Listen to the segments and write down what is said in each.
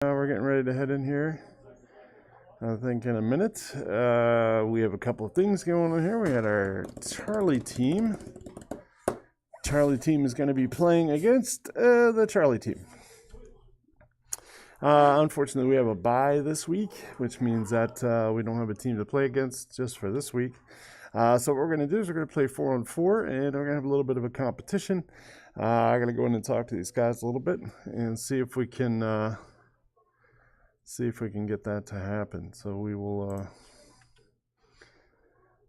We're getting ready to head in here. I think in a minute. We have a couple of things going on here. We had our Charlie team. Charlie team is going to be playing against the Charlie team. Unfortunately, we have a bye this week, which means that we don't have a team to play against just for this week. So what we're going to do is we're going to play 4-on-4, and we're going to have a little bit of a competition. I'm going to go in and talk to these guys a little bit and see if we can get that to happen. So we will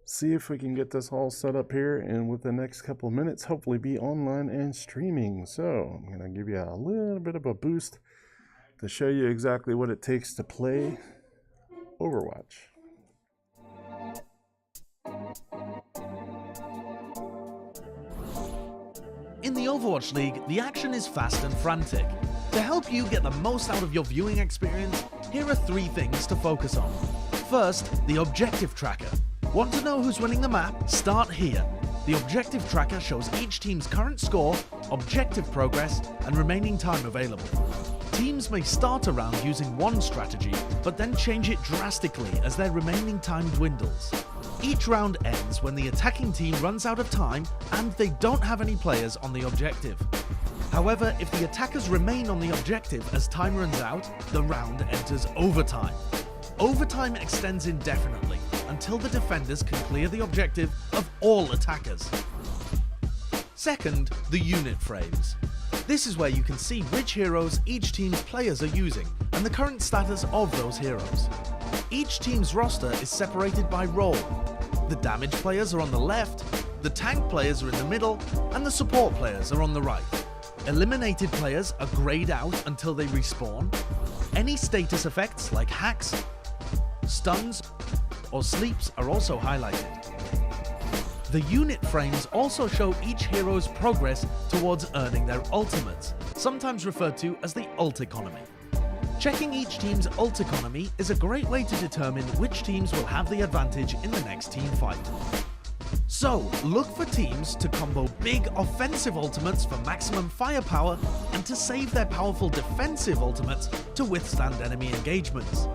see if we can get this all set up here, and with the next couple of minutes, hopefully be online and streaming. So I'm going to give you a little bit of a boost to show you exactly what it takes to play Overwatch. In the Overwatch League, the action is fast and frantic. To help you get the most out of your viewing experience, here are 3 things to focus on. First, the objective tracker. Want to know who's winning the map? Start here. The objective tracker shows each team's current score, objective progress, and remaining time available. Teams may start a round using one strategy, but then change it drastically as their remaining time dwindles. Each round ends when the attacking team runs out of time and they don't have any players on the objective. However, if the attackers remain on the objective as time runs out, the round enters overtime. Overtime extends indefinitely until the defenders can clear the objective of all attackers. Second, the unit frames. This is where you can see which heroes each team's players are using and the current status of those heroes. Each team's roster is separated by role. The damage players are on the left, the tank players are in the middle, and the support players are on the right. Eliminated players are grayed out until they respawn. Any status effects like hacks, stuns, or sleeps are also highlighted. The unit frames also show each hero's progress towards earning their ultimates, sometimes referred to as the ult economy. Checking each team's ult economy is a great way to determine which teams will have the advantage in the next team fight. So, look for teams to combo big offensive ultimates for maximum firepower and to save their powerful defensive ultimates to withstand enemy engagements.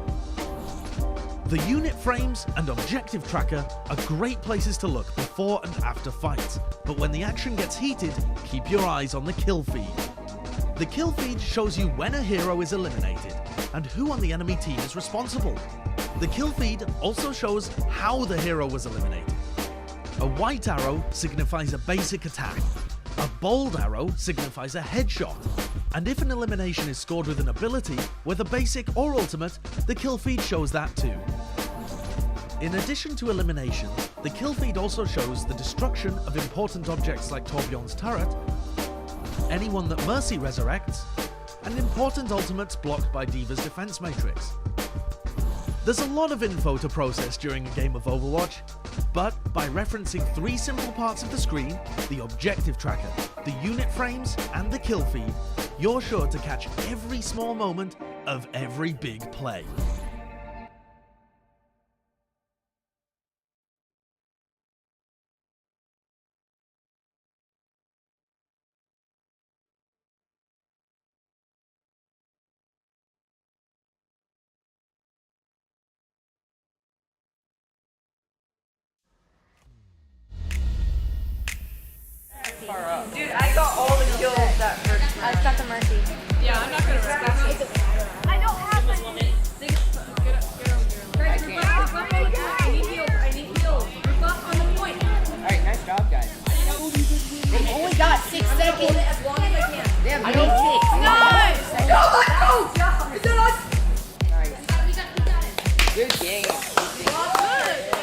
The unit frames and objective tracker are great places to look before and after fights, but when the action gets heated, keep your eyes on the kill feed. The kill feed shows you when a hero is eliminated and who on the enemy team is responsible. The kill feed also shows how the hero was eliminated. A white arrow signifies a basic attack. A bold arrow signifies a headshot. And if an elimination is scored with an ability, whether basic or ultimate, the kill feed shows that too. In addition to eliminations, the kill feed also shows the destruction of important objects like Torbjorn's turret, anyone that Mercy resurrects, and important ultimates blocked by D.Va's defense matrix. There's a lot of info to process during a game of Overwatch, but by referencing 3 simple parts of the screen, the objective tracker, the unit frames, and the kill feed, you're sure to catch every small moment of every big play. Dude, I got all the kills that first round. I got the Mercy. Yeah, I'm not gonna risk it. I don't have any. I need heals. I need heals. We're buff on the point. Alright, nice job, guys. They only got 6 seconds. As long as I can. They have I no need 6. Nice! Go! Is that us? Nice. Good game. Good.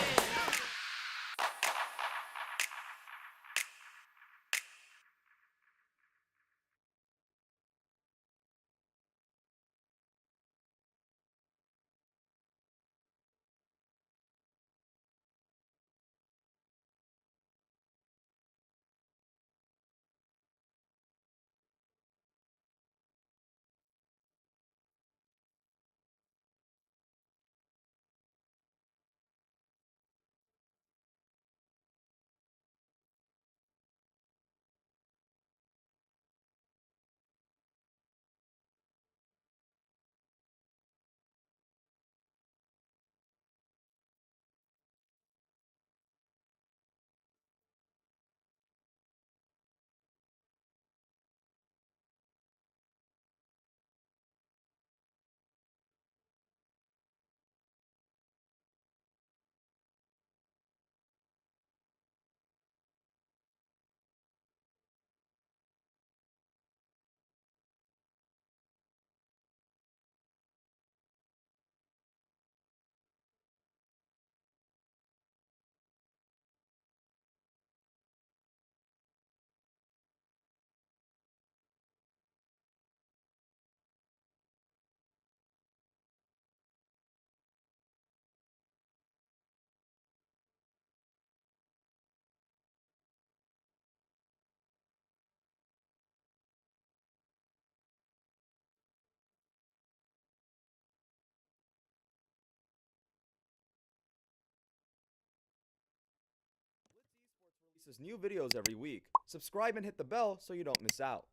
Releases new videos every week. Subscribe and hit the bell so you don't miss out.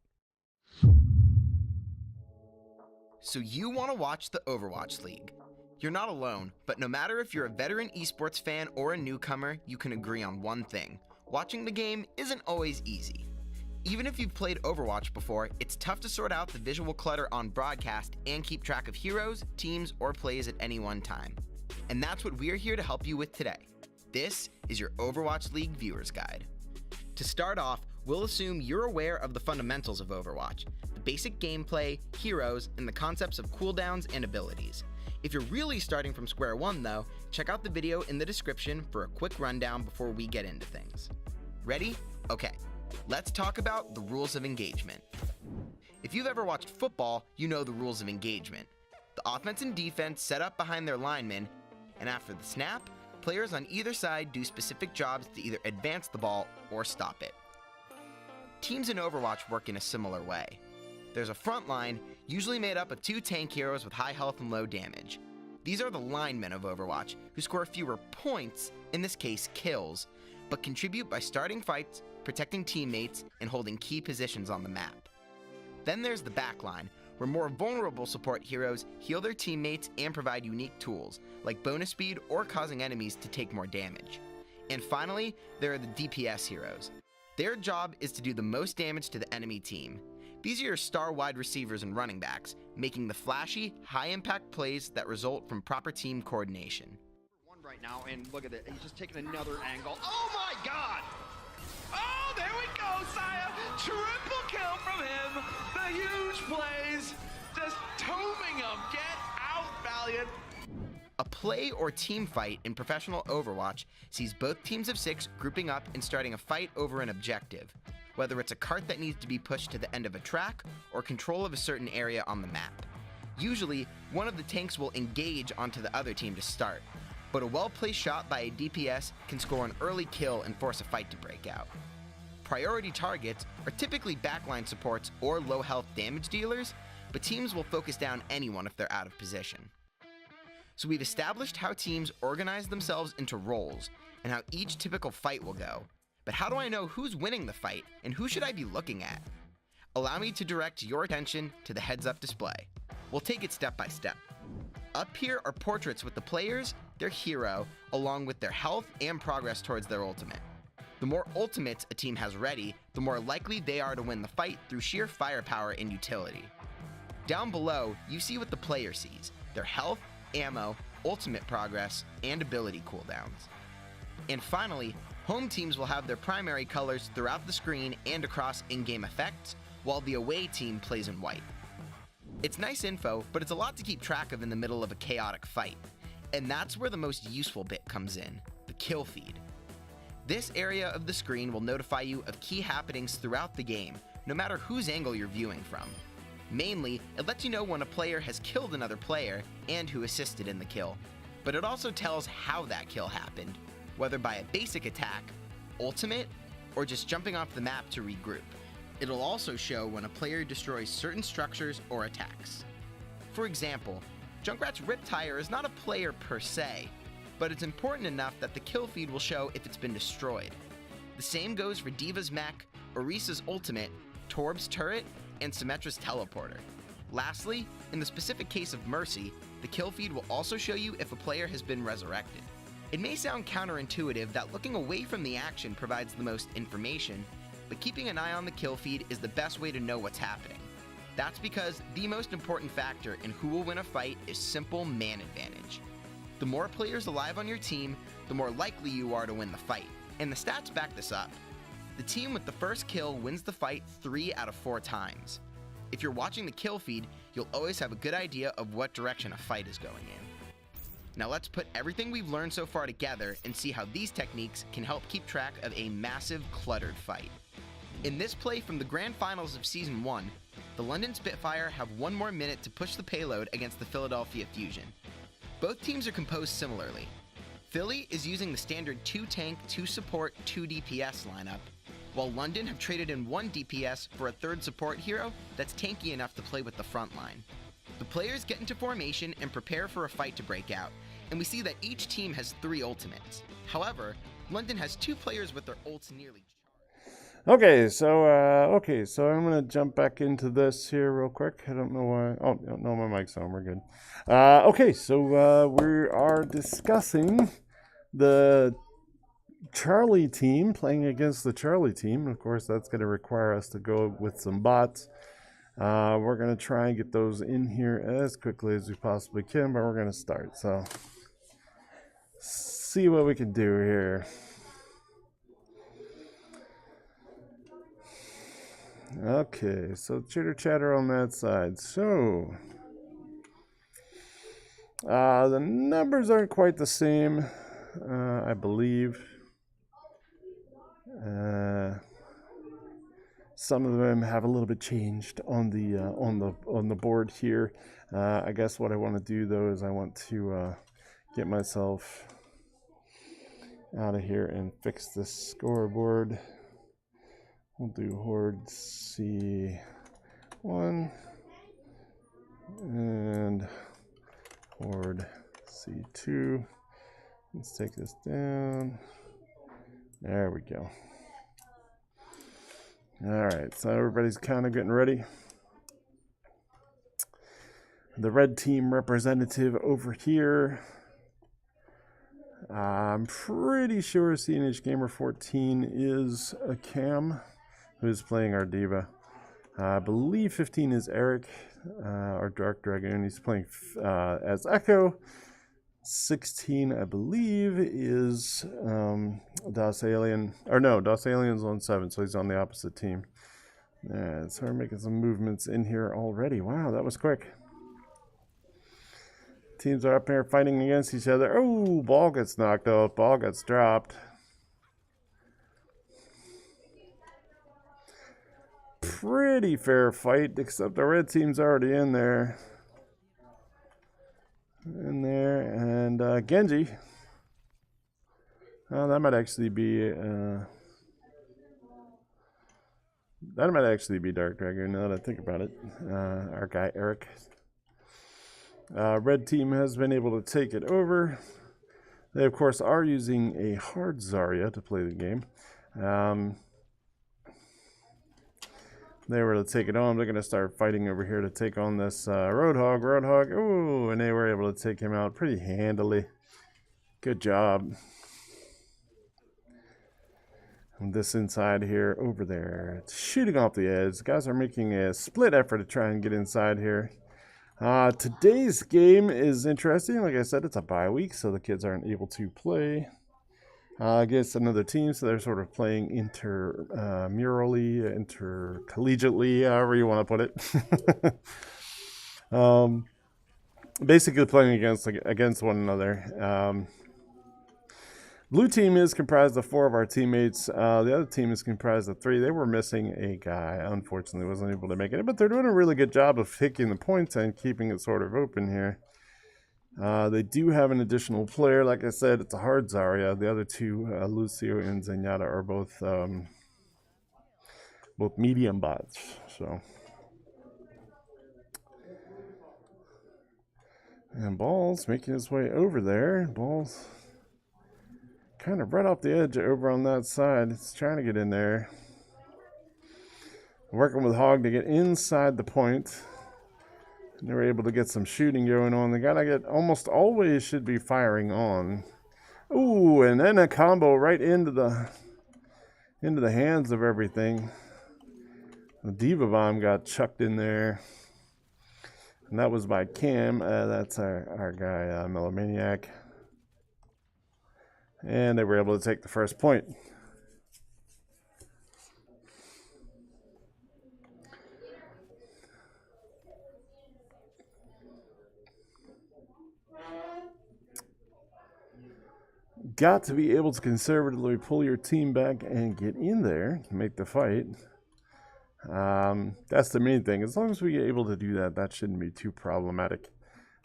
So you want to watch the Overwatch League. You're not alone, but no matter if you're a veteran esports fan or a newcomer, you can agree on one thing. Watching the game isn't always easy. Even if you've played Overwatch before, it's tough to sort out the visual clutter on broadcast and keep track of heroes, teams, or plays at any one time. And that's what we're here to help you with today. This is your Overwatch League Viewer's Guide. To start off, we'll assume you're aware of the fundamentals of Overwatch, the basic gameplay, heroes, and the concepts of cooldowns and abilities. If you're really starting from square one though, check out the video in the description for a quick rundown before we get into things. Ready? Okay, let's talk about the rules of engagement. If you've ever watched football, you know the rules of engagement. The offense and defense set up behind their linemen, and after the snap, players on either side do specific jobs to either advance the ball or stop it. Teams in Overwatch work in a similar way. There's a front line, usually made up of 2 tank heroes with high health and low damage. These are the linemen of Overwatch, who score fewer points, in this case kills, but contribute by starting fights, protecting teammates, and holding key positions on the map. Then there's the back line, where more vulnerable support heroes heal their teammates and provide unique tools, like bonus speed or causing enemies to take more damage. And finally, there are the DPS heroes. Their job is to do the most damage to the enemy team. These are your star wide receivers and running backs, making the flashy, high-impact plays that result from proper team coordination. One right now, and look at it. He's just taking another angle. Oh my God! Oh, there we go, Saya! Triple kill from him. The huge plays, just tombing him. Get out, Valiant. A play or team fight in professional Overwatch sees both teams of 6 grouping up and starting a fight over an objective, whether it's a cart that needs to be pushed to the end of a track or control of a certain area on the map. Usually, one of the tanks will engage onto the other team to start, but a well-placed shot by a DPS can score an early kill and force a fight to break out. Priority targets are typically backline supports or low health damage dealers, but teams will focus down anyone if they're out of position. So we've established how teams organize themselves into roles and how each typical fight will go. But how do I know who's winning the fight and who should I be looking at? Allow me to direct your attention to the heads-up display. We'll take it step by step. Up here are portraits with the players, their hero, along with their health and progress towards their ultimate. The more ultimates a team has ready, the more likely they are to win the fight through sheer firepower and utility. Down below, you see what the player sees, their health, ammo, ultimate progress, and ability cooldowns. And finally, home teams will have their primary colors throughout the screen and across in-game effects, while the away team plays in white. It's nice info, but it's a lot to keep track of in the middle of a chaotic fight. And that's where the most useful bit comes in, the kill feed. This area of the screen will notify you of key happenings throughout the game, no matter whose angle you're viewing from. Mainly, it lets you know when a player has killed another player and who assisted in the kill. But it also tells how that kill happened, whether by a basic attack, ultimate, or just jumping off the map to regroup. It'll also show when a player destroys certain structures or attacks. For example, Junkrat's Riptire is not a player per se, but it's important enough that the kill feed will show if it's been destroyed. The same goes for D.Va's mech, Orisa's ultimate, Torb's turret, and Symmetra's teleporter. Lastly, in the specific case of Mercy, the kill feed will also show you if a player has been resurrected. It may sound counterintuitive that looking away from the action provides the most information, but keeping an eye on the kill feed is the best way to know what's happening. That's because the most important factor in who will win a fight is simple man advantage. The more players alive on your team, the more likely you are to win the fight, and the stats back this up. The team with the first kill wins the fight 3 out of 4 times. If you're watching the kill feed, you'll always have a good idea of what direction a fight is going in. Now let's put everything we've learned so far together and see how these techniques can help keep track of a massive, cluttered fight. In this play from the Grand Finals of Season 1, the London Spitfire have 1 more minute to push the payload against the Philadelphia Fusion. Both teams are composed similarly. Philly is using the standard 2 tank, 2 support, 2 DPS lineup, while London have traded in 1 DPS for a 3rd support hero that's tanky enough to play with the front line. The players get into formation and prepare for a fight to break out, and we see that each team has 3 ultimates. However, London has 2 players with their ults nearly. Okay, so I'm gonna jump back into this here real quick. I don't know why. Oh no, my mic's on. We're good. Okay, so we are discussing the Charlie team playing against the Charlie team. Of course, that's going to require us to go with some bots. We're going to try and get those in here as quickly as we possibly can, but we're going to start. So, see what we can do here. Okay, so chitter chatter on that side. So, the numbers aren't quite the same, I believe. Some of them have a little bit changed on the board here. I guess what I want to do though is I want to get myself out of here and fix this scoreboard. We'll do Horde C1 and Horde C2. Let's take this down. There we go. Alright, so everybody's kind of getting ready. The red team representative over here. I'm pretty sure CNH Gamer 14 is a Cam who's playing our Diva. I believe 15 is Eric, our Dark Dragoon. He's playing as Echo. 16, I believe, is Das Alien. Or no, Das Alien's on 7, so he's on the opposite team. Yeah, so we're making some movements in here already. Wow, that was quick. Teams are up here fighting against each other. Oh, ball gets knocked off. Ball gets dropped. Pretty fair fight, except the red team's already in there. In there, and Genji. Oh, that might actually be Dark Dragon. Now that I think about it, our guy Eric. Red team has been able to take it over. They of course are using a hard Zarya to play the game. They were to take it on. They're going to start fighting over here to take on this Roadhog. Roadhog, ooh, and they were able to take him out pretty handily. Good job. And this inside here, over there, it's shooting off the edge. The guys are making a split effort to try and get inside here. Today's game is interesting. Like I said, it's a bye week, so the kids aren't able to play against another team, so they're sort of playing intermurally, intercollegiately, however you want to put it. Basically playing against one another. Blue team is comprised of 4 of our teammates. The other team is comprised of 3. They were missing a guy, unfortunately wasn't able to make it, but they're doing a really good job of taking the points and keeping it sort of open here. They do have an additional player. Like I said, it's a hard Zarya. The other 2, Lucio and Zenyatta, are both medium bots. So, and Ball's making his way over there. Ball's kind of right off the edge over on that side. It's trying to get in there. Working with Hog to get inside the point. They were able to get some shooting going on. They gotta get, almost always should be firing on. Ooh, and then a combo right into the hands of everything. The Diva Bomb got chucked in there. And that was by Cam. That's our guy, Melomaniac. And they were able to take the first point. Got to be able to conservatively pull your team back and get in there, make the fight. That's the main thing. As long as we get able to do that, that shouldn't be too problematic.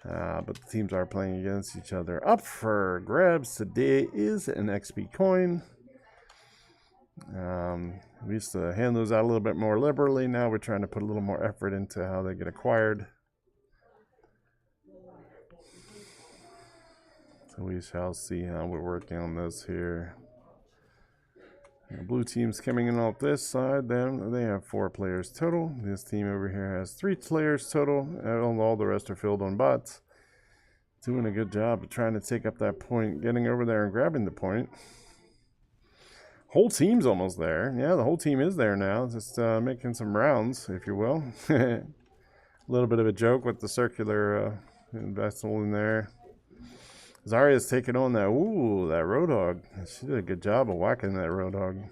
But the teams are playing against each other. Up for grabs today is an XP coin. We used to hand those out a little bit more liberally. Now we're trying to put a little more effort into how they get acquired. So we shall see how we're working on this here. The blue team's coming in off this side. Then they have 4 players total. This team over here has 3 players total. And all the rest are filled on bots. Doing a good job of trying to take up that point, getting over there and grabbing the point. Whole team's almost there. Yeah, the whole team is there now. Just making some rounds, if you will. A little bit of a joke with the circular vessel in there. Zarya's taking on that, ooh, that Roadhog. She did a good job of whacking that Roadhog.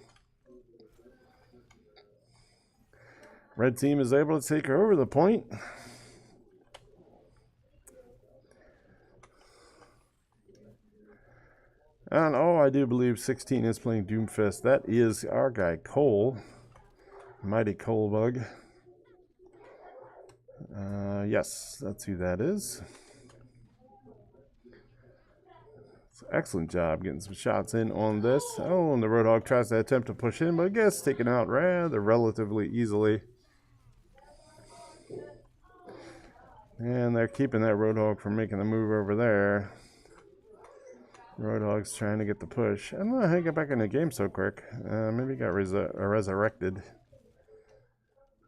Red team is able to take over the point. And oh, I do believe 16 is playing Doomfist. That is our guy, Cole. Mighty Colebug. Yes, that's who that is. Excellent job getting some shots in on this. Oh, and the Roadhog tries to attempt to push in, but gets taken out rather relatively easily. And they're keeping that Roadhog from making the move over there. Roadhog's trying to get the push. I don't know how he got back in the game so quick. Maybe he got resurrected.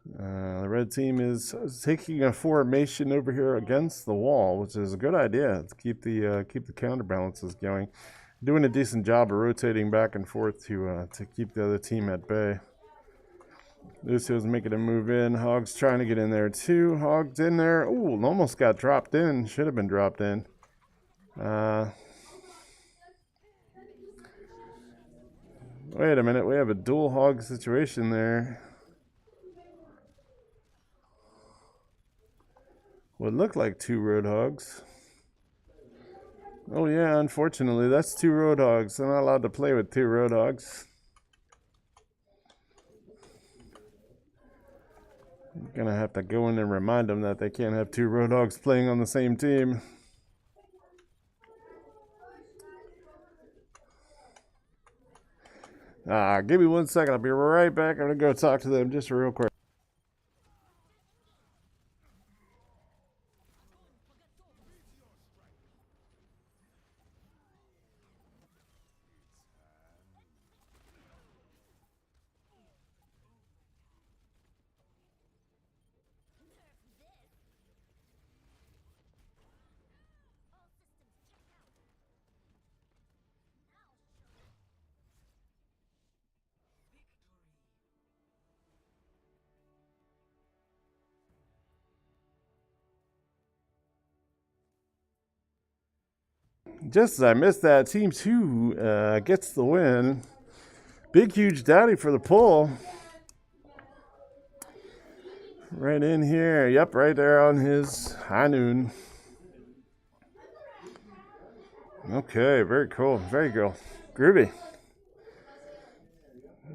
The red team is taking a formation over here against the wall, which is a good idea to keep the counterbalances going. Doing a decent job of rotating back and forth to keep the other team at bay. Lucio's making a move in. Hog's trying to get in there too. Hog's in there. Ooh, almost got dropped in. Should have been dropped in. Wait a minute. We have a dual Hog situation there. Would look like 2 Roadhogs. Oh yeah, unfortunately, that's 2 Roadhogs. I'm not allowed to play with 2 Roadhogs. I'm gonna have to go in and remind them that they can't have 2 Roadhogs playing on the same team. Give me 1 second. I'll be right back. I'm gonna go talk to them just real quick. Just as I missed that, Team 2 gets the win. Big, huge daddy for the pull. Right in here. Yep, right there on his high noon. Okay, very cool. Very cool. Groovy.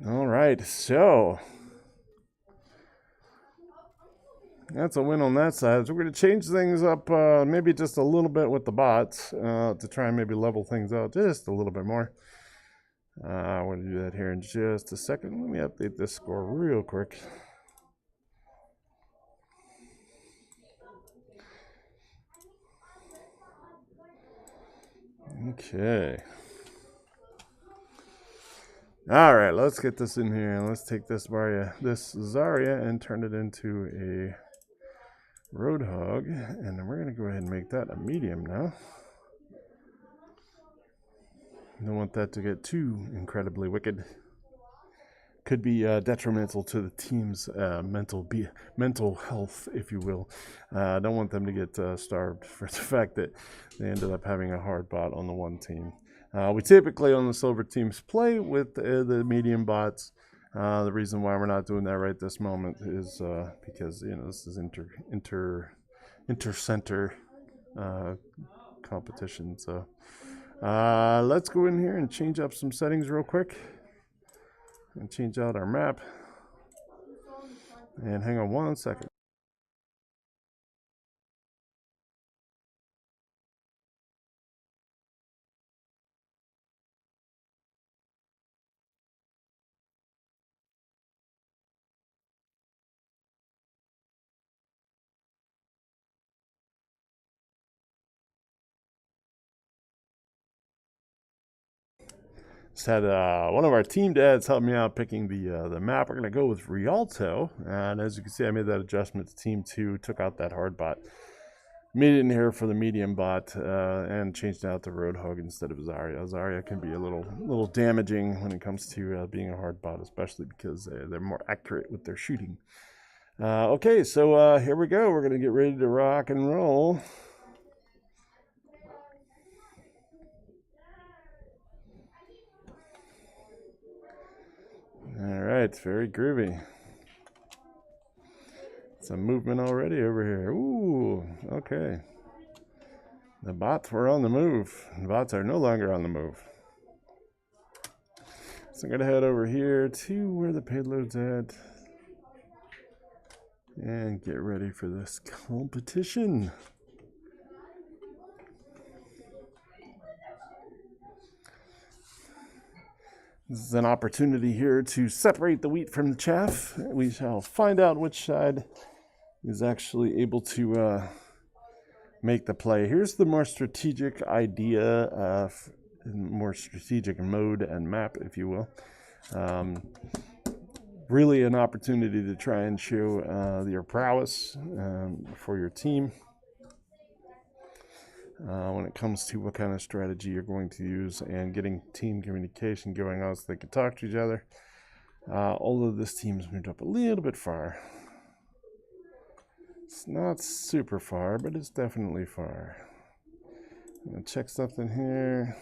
All right, so that's a win on that side. So we're going to change things up maybe just a little bit with the bots to try and maybe level things out just a little bit more. I'm going to do that here in just a second. Let me update this score real quick. Okay. All right, let's get this in here. Let's take this Zarya and turn it into a Roadhog, and then we're going to go ahead and make that a medium now. Don't want that to get too incredibly wicked. Could be detrimental to the team's mental health, if you will. Don't want them to get starved for the fact that they ended up having a hard bot on the one team. We typically on the silver teams play with the medium bots. The reason why we're not doing that right this moment is because this is inter-center competition. So let's go in here and change up some settings real quick and change out our map. And hang on 1 second. Just had one of our team dads help me out picking the map. We're going to go with Rialto. And as you can see, I made that adjustment to Team 2, took out that hard bot. Made it in here for the medium bot and changed out to Roadhog instead of Zarya. Zarya can be a little damaging when it comes to being a hard bot, especially because they're more accurate with their shooting. Okay, so here we go. We're going to get ready to rock and roll. All right, very groovy. Some movement already over here. Ooh, okay. The bots were on the move. The bots are no longer on the move. So I'm going to head over here to where the payload's at. And get ready for this competition. This is an opportunity here to separate the wheat from the chaff. We shall find out which side is actually able to make the play. Here's the more strategic idea, more strategic mode and map, if you will. Really an opportunity to try and show your prowess for your team when it comes to what kind of strategy you're going to use and getting team communication going on so they can talk to each other. Although this team's moved up a little bit far. It's not super far, but it's definitely far. I'm going to check something here.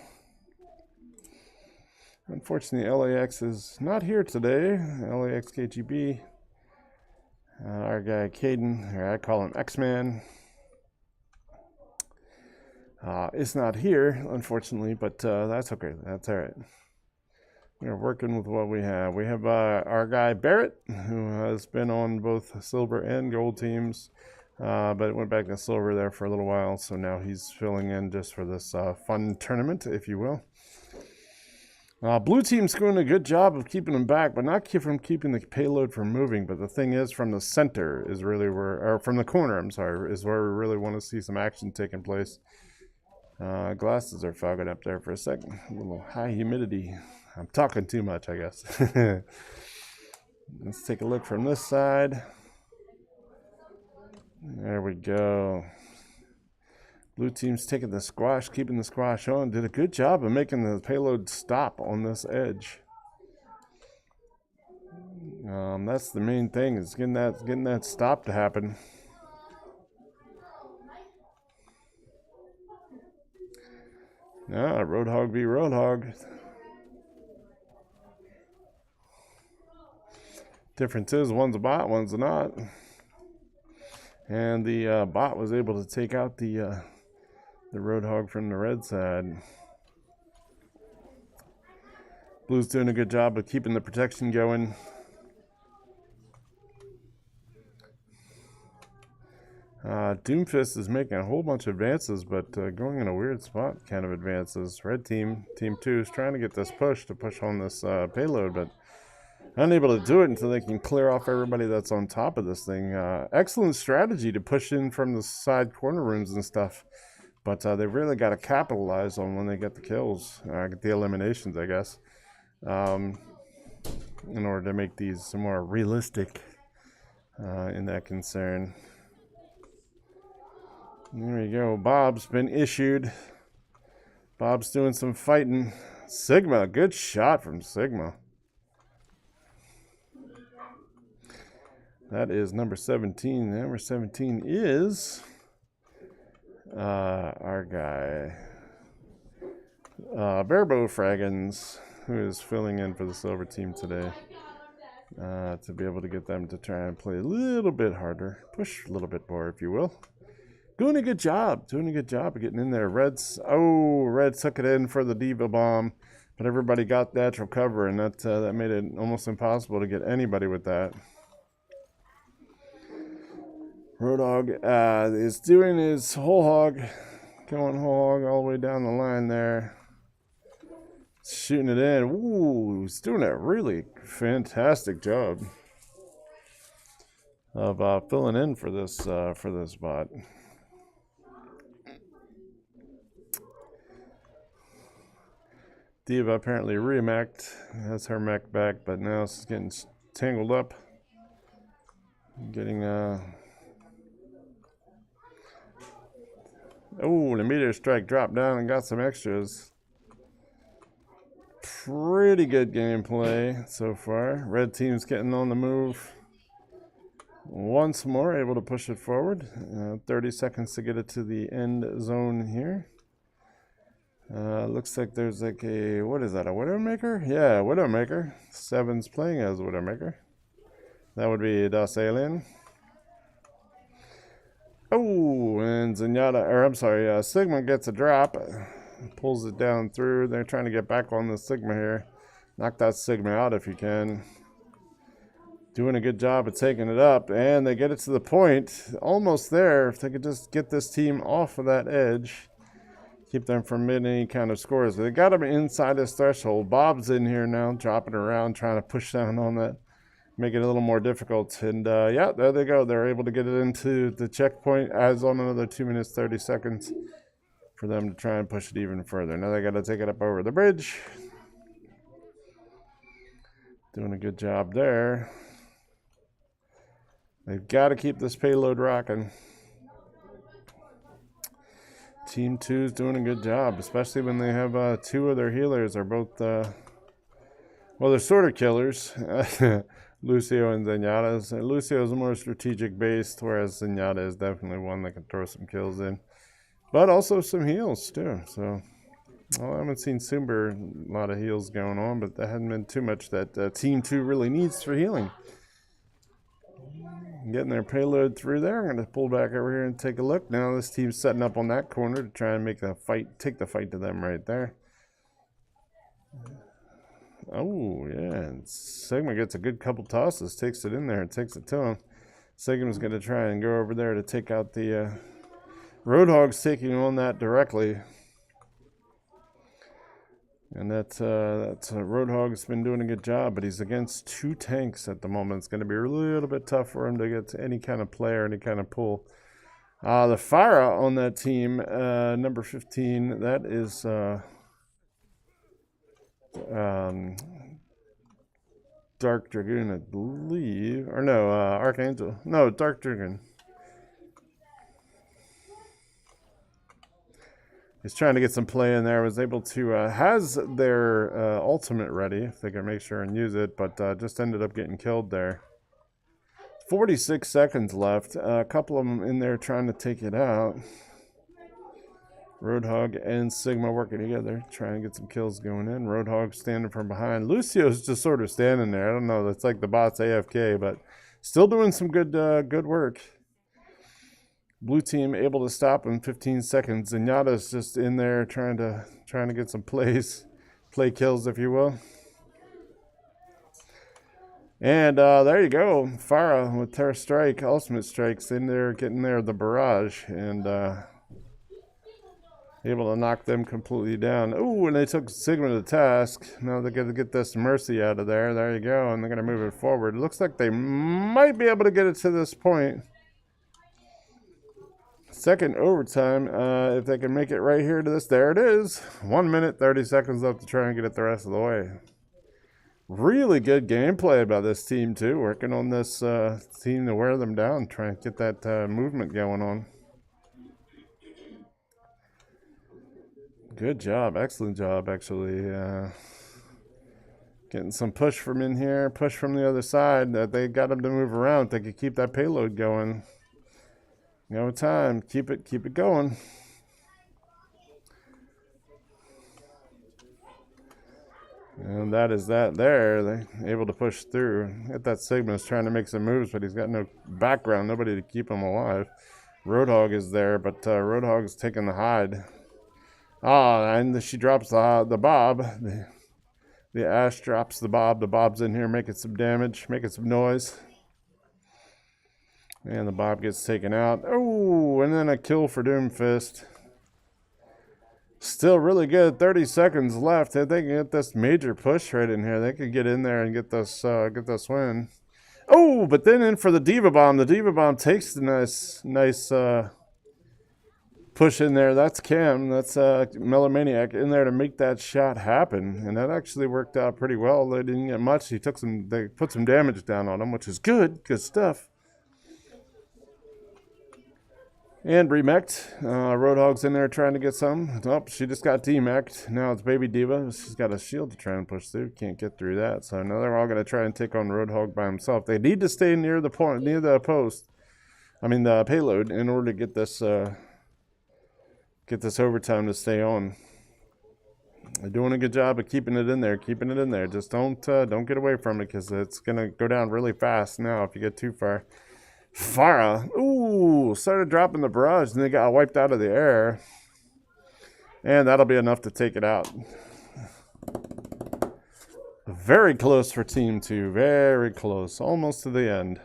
Unfortunately, LAX is not here today. LAX KGB. Our guy Caden, or I call him X-Man, is not here, unfortunately, but that's okay. That's all right. We're working with what we have. We have our guy Barrett, who has been on both silver and gold teams, but went back to silver there for a little while, so now he's filling in just for this fun tournament, if you will. Blue team's doing a good job of keeping them back, but not from keeping the payload from moving. But the thing is, from the center is really where, or from the corner, I'm sorry, is where we really want to see some action taking place. Glasses are fogging up there for a second. A little high humidity. I'm talking too much, I guess. Let's take a look from this side. There we go. Blue team's taking the squash, keeping the squash on. Did a good job of making the payload stop on this edge. That's the main thing, is getting that stop to happen. Yeah, Roadhog v. Roadhog. Difference is one's a bot, one's not. And the bot was able to take out the Roadhog from the red side. Blue's doing a good job of keeping the protection going. Doomfist is making a whole bunch of advances, but going in a weird spot kind of advances. Red team, Team 2, is trying to get this push on this payload, but unable to do it until they can clear off everybody that's on top of this thing. Excellent strategy to push in from the side corner rooms and stuff, but they've really got to capitalize on when they get the kills, get the eliminations, I guess, in order to make these more realistic in that concern. There you go. Bob's been issued. Bob's doing some fighting. Sigma, good shot from Sigma. That is number 17. Number 17 is our guy, Barebow Fraggins, who is filling in for the silver team today. To be able to get them to try and play a little bit harder. Push a little bit more, if you will. Doing a good job of getting in there. Red took it in for the Diva Bomb, but everybody got natural cover, and that made it almost impossible to get anybody with that. Roadhog is doing his whole hog, going whole hog all the way down the line there. Shooting it in. Ooh, he's doing a really fantastic job of filling in for this bot. Diva apparently remeched. Has her mech back, but now she's getting tangled up. Getting oh, the meteor strike dropped down and got some extras. Pretty good gameplay so far. Red team's getting on the move once more, able to push it forward. 30 seconds to get it to the end zone here. Looks like there's like a, what is that, a Widowmaker? Yeah, Widowmaker. Seven's playing as Widowmaker. That would be Das Alien. Oh, and Zenyatta, or I'm sorry, Sigma gets a drop. Pulls it down through. They're trying to get back on the Sigma here. Knock that Sigma out if you can. Doing a good job of taking it up, and they get it to the point. Almost there. If they could just get this team off of that edge, keep them from making any kind of scores. They got them inside this threshold. Bob's in here now, dropping around, trying to push down on that, make it a little more difficult. And yeah, there they go. They're able to get it into the checkpoint. Adds on another 2 minutes 30 seconds for them to try and push it even further. Now they got to take it up over the bridge. Doing a good job there. They've got to keep this payload rocking. Team 2 is doing a good job, especially when they have two of their healers are both, well, they're sort of killers. Lucio and Zenyatta's. Lucio is more strategic based, whereas Zenyatta is definitely one that can throw some kills in. But also some heals, too. So, well, I haven't seen Sumber, a lot of heals going on, but that hasn't been too much that Team 2 really needs for healing. Getting their payload through there. I'm going to pull back over here and take a look. Now this team's setting up on that corner to try and make the fight, take the fight to them right there. Oh, yeah. And Sigma gets a good couple tosses, takes it in there and takes it to him. Sigma's going to try and go over there to take out the Roadhog's taking on that directly. And that's Roadhog's been doing a good job, but he's against two tanks at the moment. It's going to be a little bit tough for him to get to any kind of play or any kind of pull. The Farah on that team, number 15, that is Dark Dragoon, I believe. Or no, Archangel. No, Dark Dragoon. He's trying to get some play in there. Was able to, has their ultimate ready, if they can make sure and use it, but just ended up getting killed there. 46 seconds left. A couple of them in there trying to take it out. Roadhog and Sigma working together, trying to get some kills going in. Roadhog standing from behind. Lucio's just sort of standing there. I don't know. That's like the bot's AFK, but still doing some good work. Blue team able to stop in 15 seconds. Zenyatta's just in there trying to get some play kills, if you will. And there you go. Farah with Terra Strike, Ultimate Strikes in there, getting there the barrage, and able to knock them completely down. Ooh, and they took Sigma to task. Now they're going to get this Mercy out of there. There you go, and they're going to move it forward. It looks like they might be able to get it to this point. Second overtime, if they can make it right here to this. There it is. 1 minute, 30 seconds left to try and get it the rest of the way. Really good gameplay by this team, too. Working on this team to wear them down. Trying to get that movement going on. Good job. Excellent job, actually. Getting some push from in here. Push from the other side. They got them to move around. If they could keep that payload going. No time. Keep it going. And that is that there. They're able to push through. Get that Sigma's trying to make some moves, but he's got no background. Nobody to keep him alive. Roadhog is there, but Roadhog is taking the hide. Ah, and she drops the Bob. The Ash drops the Bob. The Bob's in here making some damage, making some noise. And the Bob gets taken out. Oh, and then a kill for Doomfist. Still really good. 30 seconds left. If they can get this major push right in here, they could get in there and get this win. Oh, but then in for the Diva Bomb. The Diva Bomb takes the nice push in there. That's Cam. That's Melomaniac in there to make that shot happen, and that actually worked out pretty well. They didn't get much. They put some damage down on him, which is good stuff. And remec'd. Roadhog's in there trying to get some. Oh, she just got demec'd. Now it's Baby Diva. She's got a shield to try and push through. Can't get through that. So now they're all going to try and take on Roadhog by himself. They need to stay near the point, near the post. I mean the payload, in order to get this overtime to stay on. They're doing a good job of keeping it in there. Just don't get away from it, because it's going to go down really fast now if you get too far. Farah, ooh, started dropping the barrage, and they got wiped out of the air. And that'll be enough to take it out. Very close for Team 2. Very close. Almost to the end.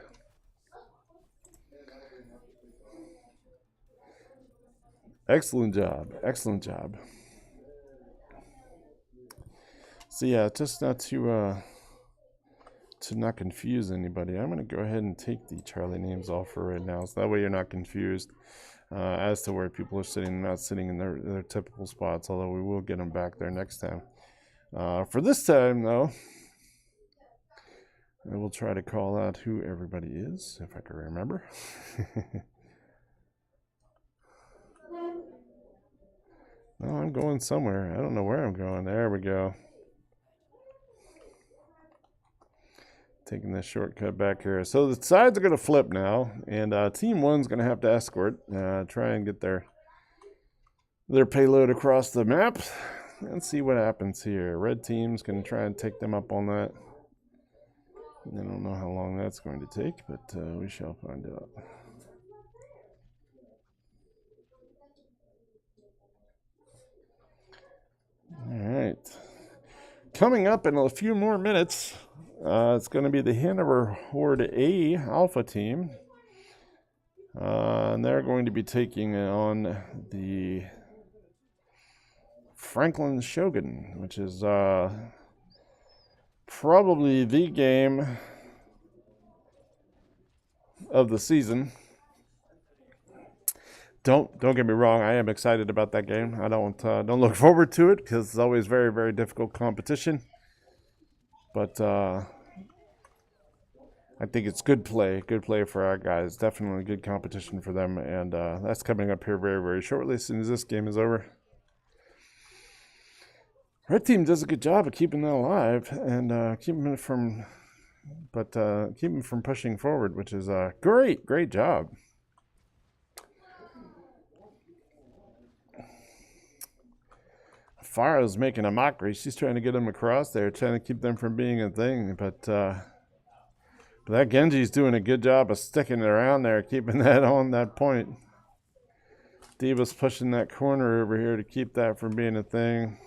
Excellent job. Excellent job. So yeah, just not to not confuse anybody, I'm going to go ahead and take the Charlie names off for right now, so that way you're not confused as to where people are sitting, not sitting in their typical spots, although we will get them back there next time. For this time, though, I will try to call out who everybody is, if I can remember. Oh, I'm going somewhere. I don't know where I'm going. There we go. Taking this shortcut back here. So the sides are going to flip now, and Team 1's going to have to escort, try and get their payload across the map. Let's see what happens here. Red Team's going to try and take them up on that. I don't know how long that's going to take, but we shall find out. All right. Coming up in a few more minutes, it's going to be the Hanover Horde A Alpha team. And they're going to be taking on the Franklin Shogun, which is probably the game of the season. Don't get me wrong, I am excited about that game. I don't look forward to it, because it's always very, very difficult competition. But I think it's good play for our guys. Definitely good competition for them, and that's coming up here very, very shortly, as soon as this game is over. Red Team does a good job of keeping that alive and keeping it from pushing forward, which is a great job. Farah's making a mockery. She's trying to get them across there, trying to keep them from being a thing. But that Genji's doing a good job of sticking it around there, keeping that on that point. Diva's pushing that corner over here to keep that from being a thing.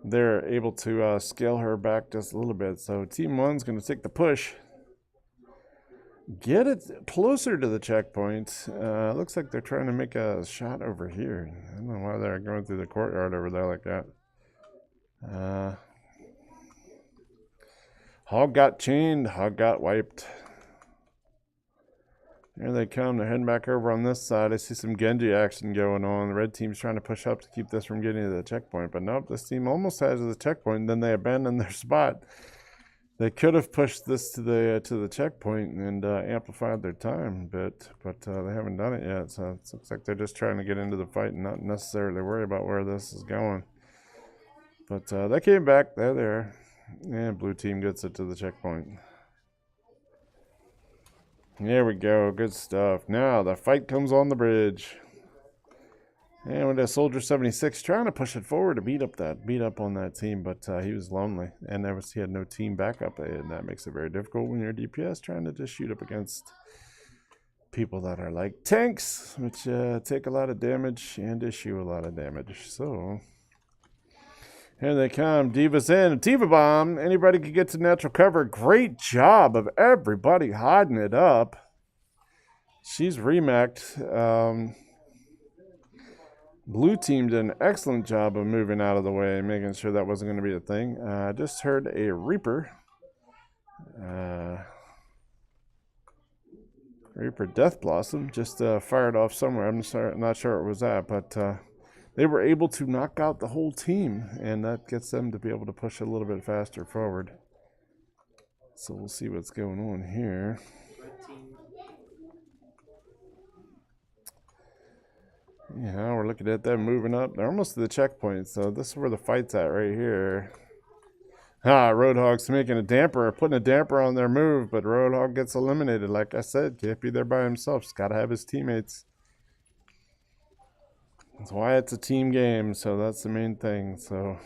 They're able to scale her back just a little bit. So Team 1's going to take the push. Get it closer to the checkpoint. Looks like they're trying to make a shot over here. I don't know why they're going through the courtyard over there like that. Hog got chained. Hog got wiped. Here they come. They're heading back over on this side. I see some Genji action going on. The red team's trying to push up to keep this from getting to the checkpoint. But nope, this team almost has the checkpoint. And then they abandon their spot. They could have pushed this to the checkpoint and amplified their time a bit, but they haven't done it yet. So it looks like they're just trying to get into the fight and not necessarily worry about where this is going. But they came back. They're there. And blue team gets it to the checkpoint. There we go. Good stuff. Now the fight comes on the bridge. And with a Soldier 76 trying to push it forward to beat up on that team, but he was lonely, and he had no team backup, and that makes it very difficult when you're a DPS trying to just shoot up against people that are like tanks, which take a lot of damage and issue a lot of damage. So here they come. Diva's in. Diva bomb. Anybody can get to natural cover. Great job of everybody hiding it up. She's remac'd. Blue team did an excellent job of moving out of the way, making sure that wasn't going to be a thing. I just heard a Reaper. Reaper Death Blossom just fired off somewhere. I'm not sure where it was at, but they were able to knock out the whole team, and that gets them to be able to push a little bit faster forward. So we'll see what's going on here. Yeah, we're looking at them moving up. They're almost to the checkpoint, so this is where the fight's at right here. Roadhog's making a damper, putting a damper on their move, but Roadhog gets eliminated. Like I said, can't be there by himself. He's got to have his teammates. That's why it's a team game, so that's the main thing. So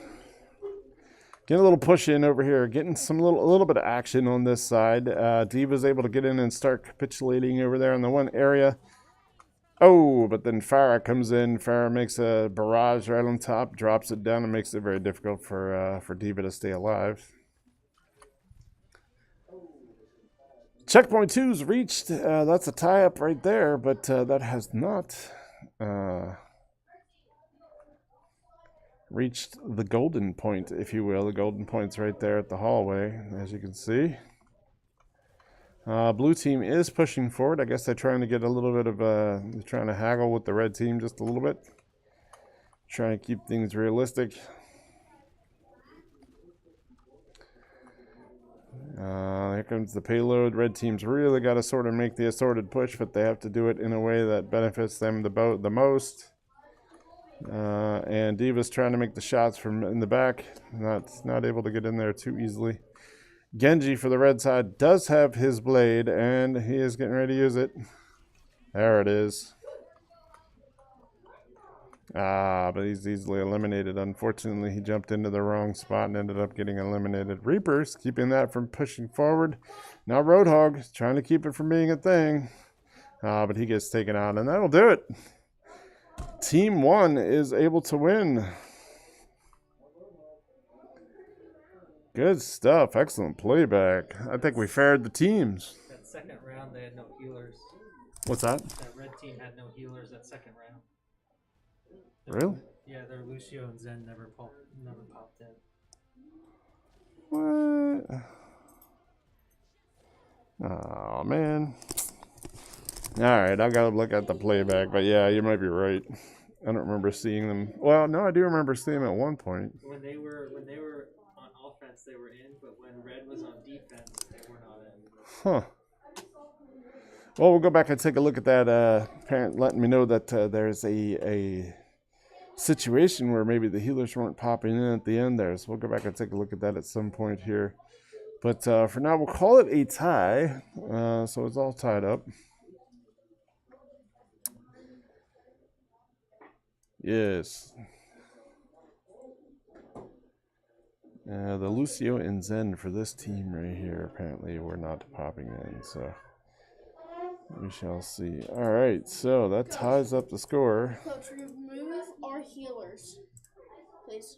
getting a little push in over here, getting a little bit of action on this side. D.Va's able to get in and start capitulating over there in the one area. Oh, but then Farah comes in. Farah makes a barrage right on top, drops it down, and makes it very difficult for D.Va to stay alive. Checkpoint 2's reached. That's a tie-up right there, but that has not reached the golden point, if you will. The golden point's right there at the hallway, as you can see. Blue team is pushing forward. I guess they're trying to get a little bit of they're trying to haggle with the red team just a little bit. Trying to keep things realistic. Here comes the payload. Red team's really got to sort of make the assorted push, but they have to do it in a way that benefits them the most. And D.Va's trying to make the shots from in the back. Not able to get in there too easily. Genji for the red side does have his blade, and he is getting ready to use it. There it is. But he's easily eliminated. Unfortunately, he jumped into the wrong spot and ended up getting eliminated. Reapers keeping that from pushing forward. Now Roadhog is trying to keep it from being a thing. But he gets taken out, and that'll do it. Team 1 is able to win. Good stuff. Excellent playback. I think we fared the teams. That second round, they had no healers. What's that? That red team had no healers that second round. Really? Yeah, their Lucio and Zen never popped in. What? Oh, man. Alright, I gotta look at the playback, but yeah, you might be right. I don't remember seeing them. Well, no, I do remember seeing them at one point. When they were on offense, they were in, but when red was on defense, they were not in. Huh. Well, we'll go back and take a look at that. Parent letting me know that there's a situation where maybe the healers weren't popping in at the end there. So we'll go back and take a look at that at some point here. But for now, we'll call it a tie. So it's all tied up. Yes. The Lucio and Zen for this team right here apparently were not popping in. So we shall see. All right. So that ties up the score. Coach, remove our healers, please.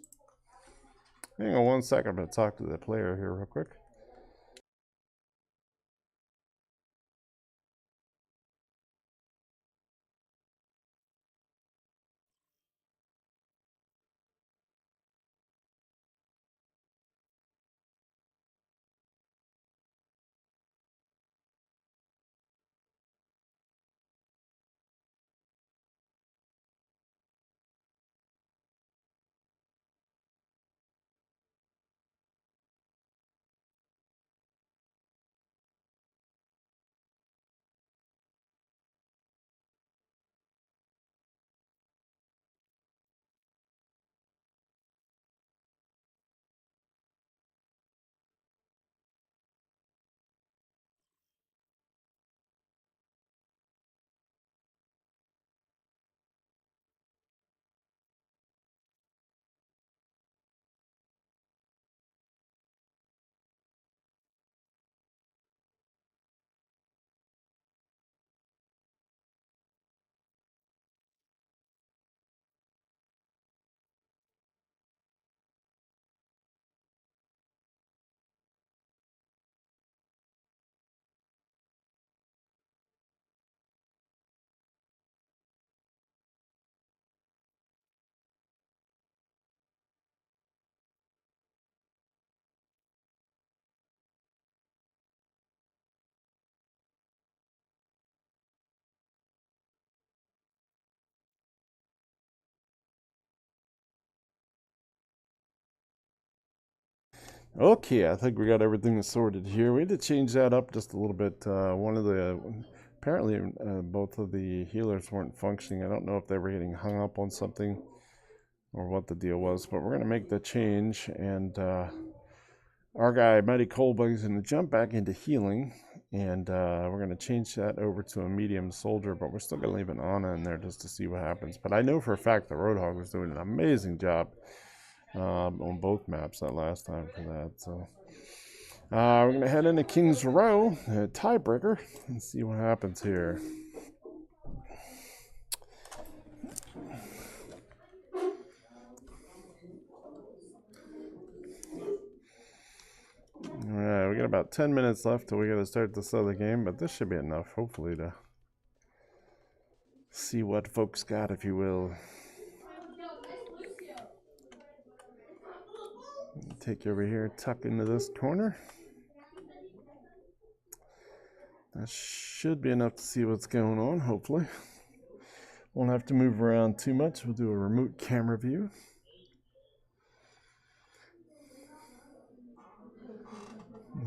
Hang on 1 second. I'm going to talk to the player here real quick. Okay, I think we got everything sorted here. We had to change that up just a little bit. Apparently both of the healers weren't functioning. I don't know if they were getting hung up on something or what the deal was, but we're going to make the change, and our guy Mighty Colebug is going to jump back into healing, and we're going to change that over to a medium soldier, but we're still going to leave an Ana in there just to see what happens. But I know for a fact the Roadhog was doing an amazing job on both maps that last time for that. So we're going to head into King's Row, tiebreaker, and see what happens here. Alright, we got about 10 minutes left till we got to start this other game, but this should be enough, hopefully, to see what folks got, if you will. Take you over here, tuck into this corner. That should be enough to see what's going on, hopefully. Won't have to move around too much. We'll do a remote camera view.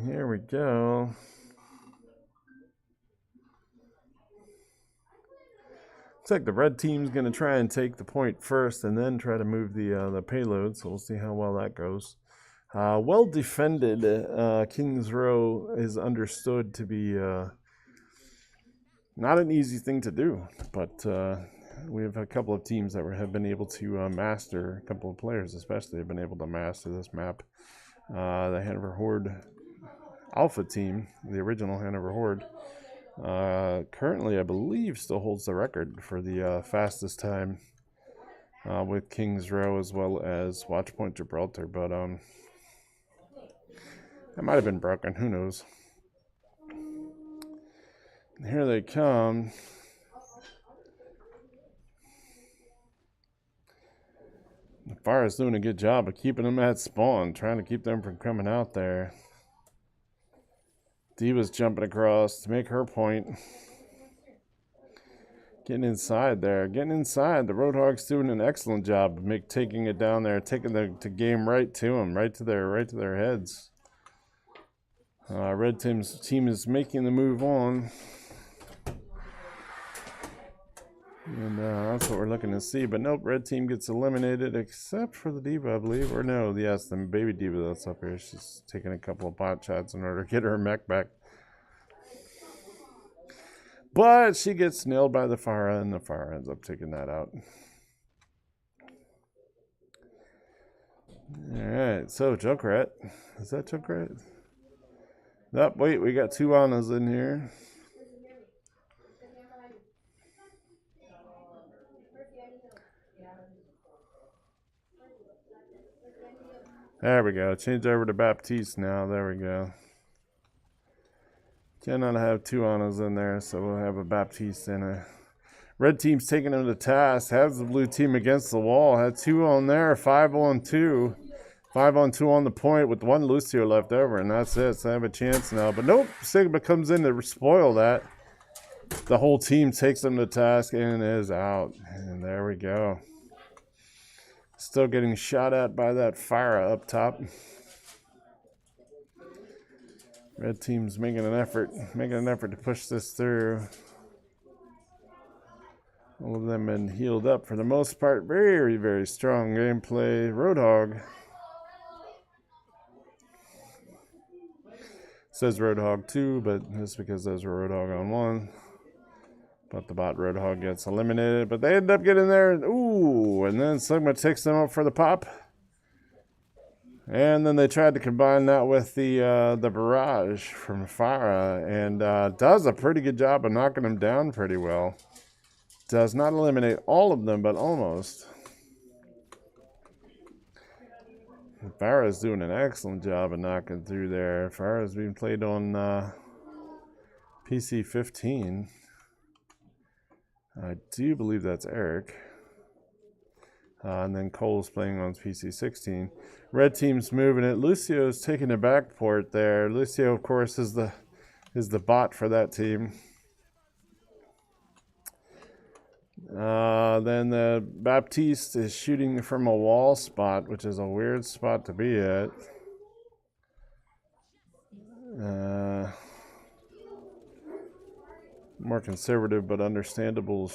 Here we go. Looks like the red team's going to try and take the point first and then try to move the payload, so we'll see how well that goes. Well defended. King's Row is understood to be not an easy thing to do, but we have a couple of teams that have been able to master, a couple of players especially have been able to master this map. The Hanover Horde Alpha team, the original Hanover Horde, currently I believe still holds the record for the fastest time with King's Row as well as Watchpoint Gibraltar, but that might have been broken, who knows. Here they come. Fire's doing a good job of keeping them at spawn, trying to keep them from coming out there. Diva's jumping across to make her point. Getting inside there. Getting inside. The Roadhog's doing an excellent job of taking it down there, taking the game right to them, right to their heads. Red team's team is making the move on. And that's what we're looking to see. But nope, red team gets eliminated except for the Diva, I believe. Or no, yes, the baby Diva that's up here. She's taking a couple of pot shots in order to get her mech back. But she gets nailed by the Pharah, and the Pharah ends up taking that out. Alright, so Junkrat. Is that Junkrat? Nope, wait, we got two Anas in here. There we go. Change over to Baptiste now. There we go. Cannot have two Anas in there, so we'll have a Baptiste and a... Red team's taking him to task. Has the blue team against the wall. Had two on there. 5 on 2. 5 on 2 on the point with one Lucio left over, and that's it. So I have a chance now. But nope, Sigma comes in to spoil that. The whole team takes them to task and is out. And there we go. Still getting shot at by that Pharah up top. Red team's making an effort to push this through. All of them been healed up for the most part. Very, very strong gameplay. Roadhog. Says Roadhog 2, but that's because there's a Roadhog on 1. But the bot Roadhog gets eliminated. But they end up getting there. Ooh, and then Sigma takes them up for the pop. And then they tried to combine that with the barrage from Pharah, and does a pretty good job of knocking them down pretty well. Does not eliminate all of them, but almost. Pharah is doing an excellent job of knocking through there. Pharah is being played on PC 15. I do believe that's Eric. And then Cole's playing on PC 16. Red team's moving it. Lucio's taking the back port there. Lucio, of course, is the bot for that team. Then the Baptiste is shooting from a wall spot, which is a weird spot to be at. More conservative but understandable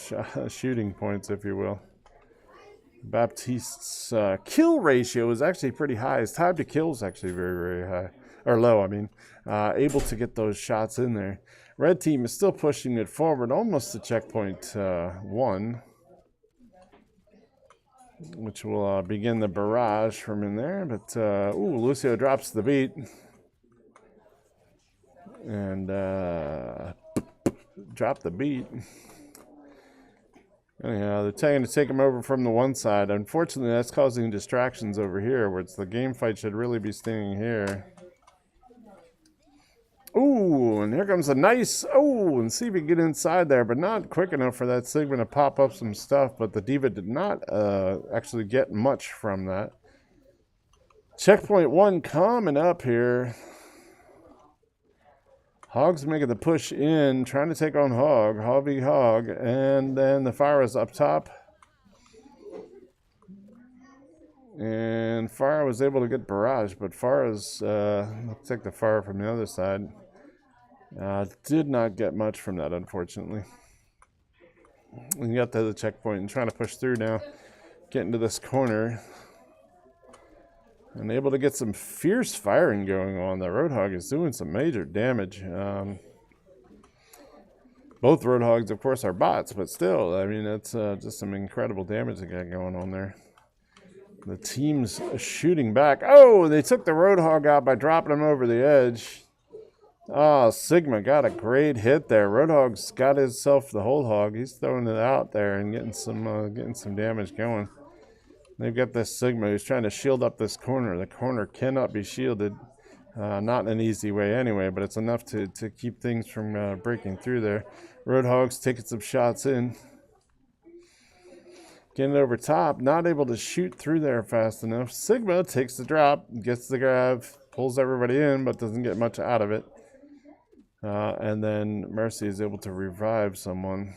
shooting points, if you will. Baptiste's kill ratio is actually pretty high. His time to kill is actually very, very high. Or low, I mean. Able to get those shots in there. Red team is still pushing it forward almost to checkpoint 1. Which will begin the barrage from in there. But, ooh, Lucio drops the beat. And drop the beat. Anyhow, they're trying to take him over from the one side. Unfortunately, that's causing distractions over here, where it's the game fight should really be staying here. Ooh, and here comes a nice... Oh, and see if we can get inside there, but not quick enough for that Sigma to pop up some stuff. But the Diva did not actually get much from that. Checkpoint 1 coming up here. Hog's making the push in, trying to take on Hog, Hog v Hog, and then the Fire is up top. And Fire was able to get barrage, but Fara's, looks like the Fire from the other side, did not get much from that, unfortunately. We got to the checkpoint and trying to push through now, get into this corner. And able to get some fierce firing going on. The Roadhog is doing some major damage. Both Roadhogs, of course, are bots, but still, I mean, it's just some incredible damage they got going on there. The team's shooting back. Oh, they took the Roadhog out by dropping him over the edge. Oh, Sigma got a great hit there. Roadhog's got himself the whole hog. He's throwing it out there and getting some damage going. They've got this Sigma who's trying to shield up this corner. The corner cannot be shielded. Not in an easy way anyway, but it's enough to keep things from breaking through there. Roadhog's taking some shots in. Getting over top. Not able to shoot through there fast enough. Sigma takes the drop, gets the grab, pulls everybody in, but doesn't get much out of it. And then Mercy is able to revive someone.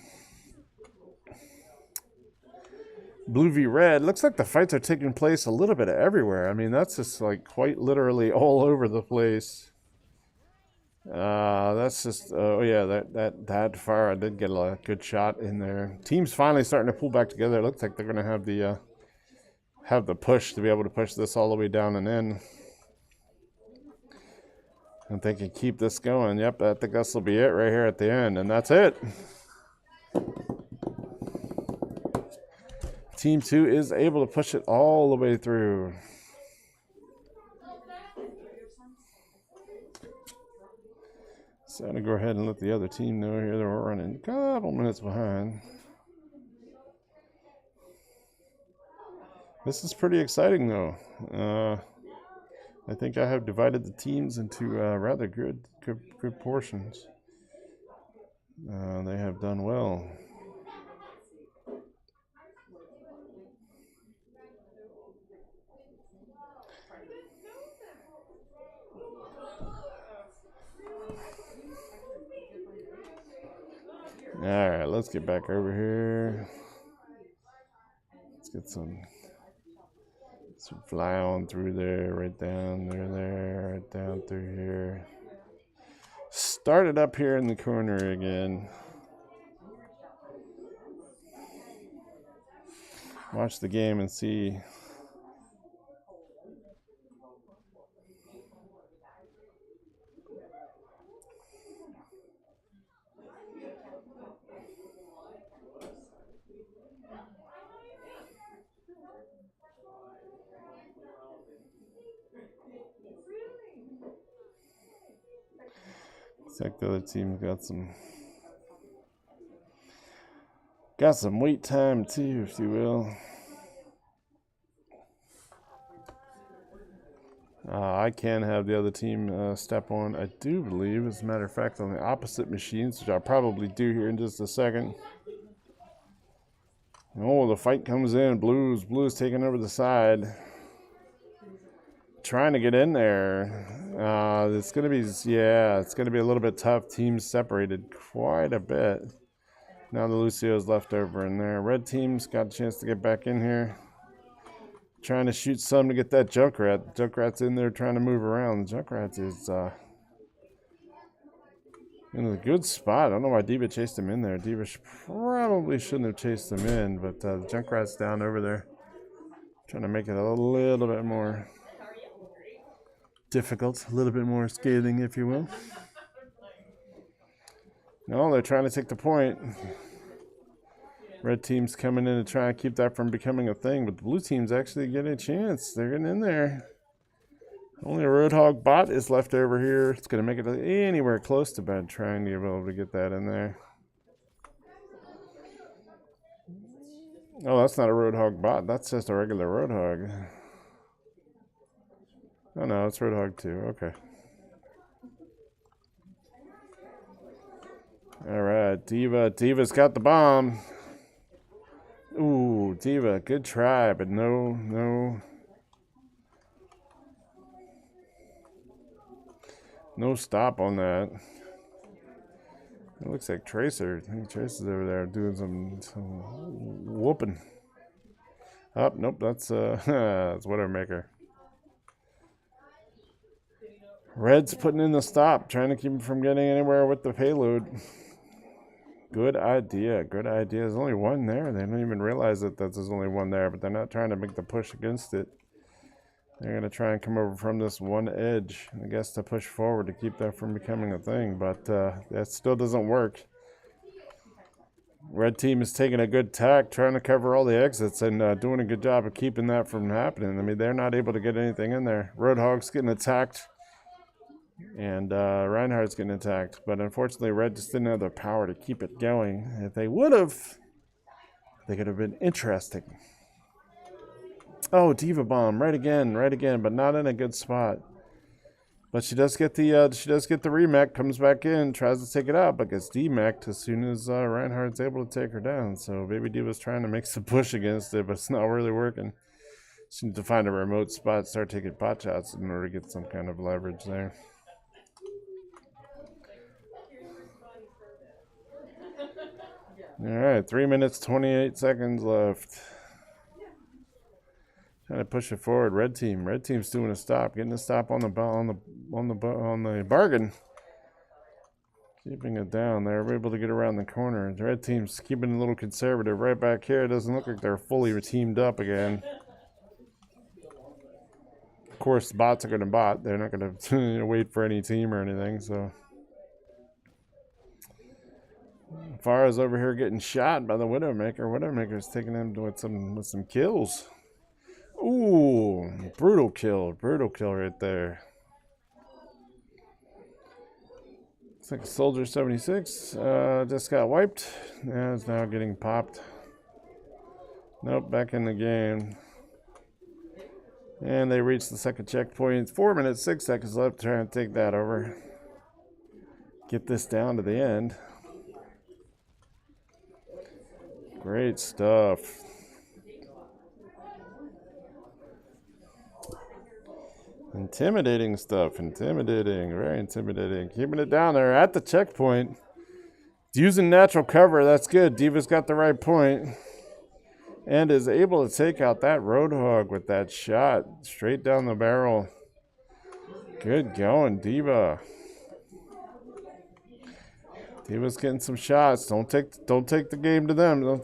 Blue v Red. Looks like the fights are taking place a little bit everywhere. I mean, that's just like quite literally all over the place. That's just, oh yeah, that fire, I did get a good shot in there. Team's finally starting to pull back together. It looks like they're going to have the push to be able to push this all the way down and in. And they can keep this going. Yep, I think this will be it right here at the end, and that's it. Team 2 is able to push it all the way through. So I'm going to go ahead and let the other team know here that we're running a couple minutes behind. This is pretty exciting though. I think I have divided the teams into rather good portions. They have done well. Alright, let's get back over here. Let's get some fly on through there, right down there, right down through here. Start it up here in the corner again. Watch the game and see. Looks like the other team's got some wait time too, if you will. I can have the other team step on, I do believe, as a matter of fact, on the opposite machines, which I'll probably do here in just a second. Oh, the fight comes in. Blues taking over the side. Trying to get in there. It's gonna be, yeah, it's gonna be a little bit tough. Teams separated quite a bit. Now the Lucio's left over in there. Red team's got a chance to get back in here. Trying to shoot some to get that Junkrat. Junkrat's in there trying to move around. Junkrat is In a good spot. I don't know why Diva chased him in there. Diva probably shouldn't have chased him in, but the Junkrat's down over there. Trying to make it a little bit more difficult, a little bit more scathing, if you will. No, they're trying to take the point. Red team's coming in to try and keep that from becoming a thing, but the blue team's actually getting a chance. They're getting in there. Only a Roadhog bot is left over here. It's going to make it anywhere close to bed, trying to be able to get that in there. Oh, that's not a Roadhog bot. That's just a regular Roadhog. Oh, no, it's Roadhog 2. Okay. All right, Diva. Diva's got the bomb. Ooh, Diva, good try, but no stop on that. It looks like Tracer. I think Tracer's over there doing some whooping. Oh, nope, that's that's Widowmaker. Red's putting in the stop, trying to keep him from getting anywhere with the payload. Good idea. Good idea. There's only one there. They don't even realize that there's only one there, but they're not trying to make the push against it. They're going to try and come over from this one edge, I guess, to push forward to keep that from becoming a thing, but that still doesn't work. Red team is taking a good tack, trying to cover all the exits and doing a good job of keeping that from happening. I mean, they're not able to get anything in there. Roadhog's getting attacked, and Reinhardt's getting attacked, but unfortunately, Red just didn't have the power to keep it going. If they would have, they could have been interesting. Oh, Diva bomb, right again, but not in a good spot. But she does get the remech, comes back in, tries to take it out, but gets demeched as soon as Reinhardt's able to take her down. So Baby Diva's trying to make some push against it, but it's not really working. She needs to find a remote spot, start taking pot shots in order to get some kind of leverage there. All right, 3 minutes, 28 seconds left. Trying to push it forward. Red team's doing a stop, getting a stop on the bargain, keeping it down. They're able to get around the corner. The red team's keeping a little conservative right back here. It doesn't look like they're fully teamed up again. Of course, the bots are going to bot. They're not going to wait for any team or anything. So, Farah's over here getting shot by the Widowmaker. Widowmaker's taking him with some kills. Ooh, brutal kill right there. Looks like a Soldier 76 just got wiped. Now it's now getting popped. Nope, back in the game. And they reached the second checkpoint. 4 minutes, 6 seconds left, trying to take that over. Get this down to the end. Great stuff. Intimidating stuff. Intimidating. Very intimidating. Keeping it down there at the checkpoint. Using natural cover. That's good. Diva's got the right point. And is able to take out that Roadhog with that shot. Straight down the barrel. Good going, Diva. Diva's getting some shots. Don't take the game to them.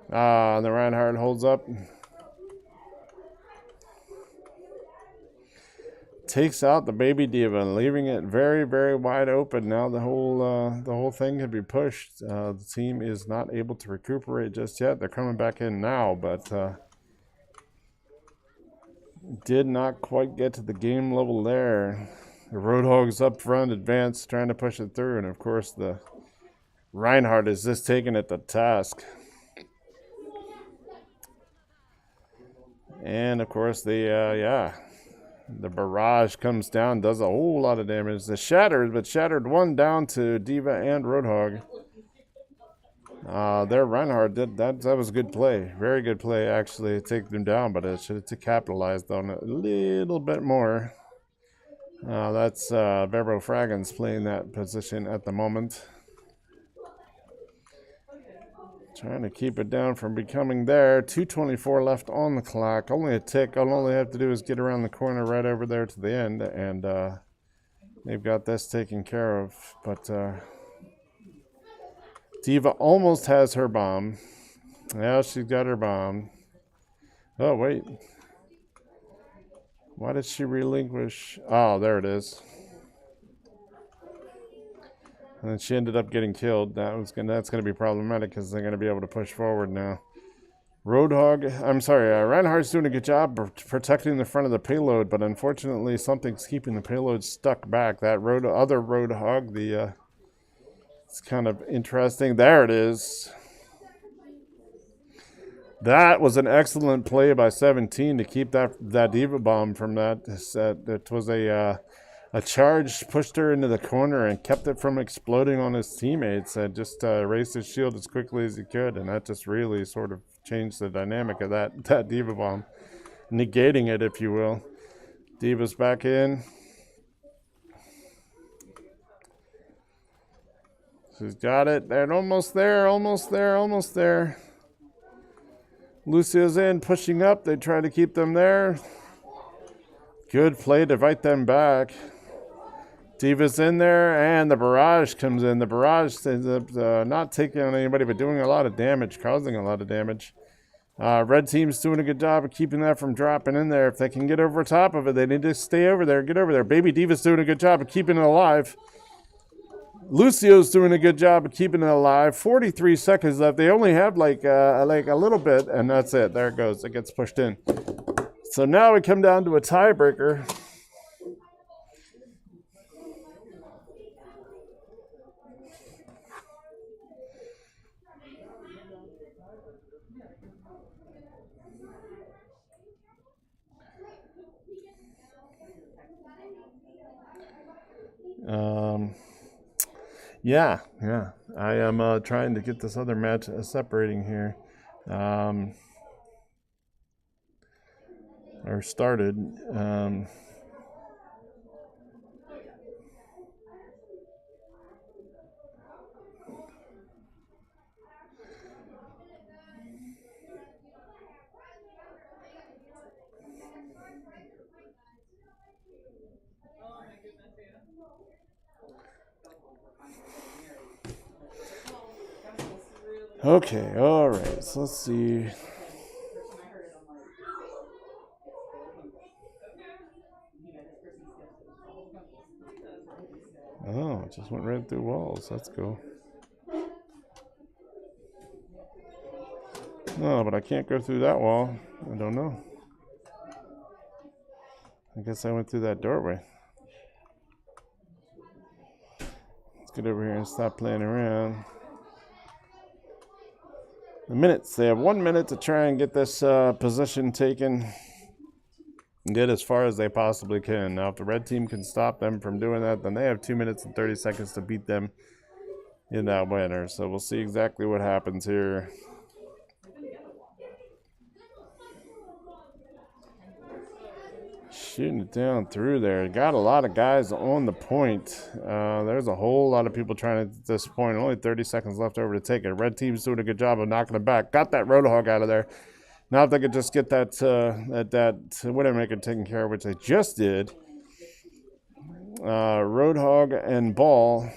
The Reinhardt holds up. Takes out the Baby Diva, leaving it very, very wide open. Now the whole thing can be pushed. The team is not able to recuperate just yet. They're coming back in now, but did not quite get to the game level there. The Roadhog's up front, advanced, trying to push it through, and of course the Reinhardt is just taking it to task. And of course the barrage comes down, does a whole lot of damage. The shattered one down to Diva and Roadhog. Their Reinhardt that was a good play, very good play actually, to take them down, but it should have capitalized on it a little bit more. That's Vero Fraggins playing that position at the moment. Trying to keep it down from becoming there. 2:24 left on the clock. Only a tick. All I have to do is get around the corner right over there to the end, and They've got this taken care of, but Diva almost has her bomb. Now she's got her bomb. Oh, wait. Why did she relinquish? Oh, there it is. And then she ended up getting killed. That's gonna be problematic because they're gonna be able to push forward now. Reinhardt's doing a good job of protecting the front of the payload, but unfortunately something's keeping the payload stuck back. That other Roadhog, it's kind of interesting. There it is. That was an excellent play by 17 to keep that Diva bomb from that. It was a charge, pushed her into the corner and kept it from exploding on his teammates. And just raised his shield as quickly as he could, and that just really sort of changed the dynamic of that Diva bomb, negating it, if you will. Diva's back in. She's got it. They're almost there, almost there, almost there. Lucio's in, pushing up. They try to keep them there. Good play to fight them back. Diva's in there, and the barrage comes in. The barrage ends up not taking on anybody, but doing a lot of damage, causing a lot of damage. Red team's doing a good job of keeping that from dropping in there. If they can get over top of it, they need to stay over there, get over there. Baby Diva's doing a good job of keeping it alive. Lucio's doing a good job of keeping it alive. 43 seconds left. They only have like a little bit, and that's it. There it goes. It gets pushed in. So now we come down to a tiebreaker. Yeah. I am trying to get this other match separating here. Or started. Okay, all right. So let's see. Oh, it just went right through walls. That's cool. No, but I can't go through that wall. I don't know. I guess I went through that doorway. Let's get over here and stop playing around. The minutes. They have 1 minute to try and get this position taken and get as far as they possibly can. Now, if the red team can stop them from doing that, then they have 2 minutes and 30 seconds to beat them in that winner. So we'll see exactly what happens here. Shooting it down through there. Got a lot of guys on the point. There's a whole lot of people trying to at this point. Only 30 seconds left over to take it. Red team's doing a good job of knocking it back. Got that Roadhog out of there. Now if they could just get that Widowmaker taken care of, which they just did. Roadhog and Ball.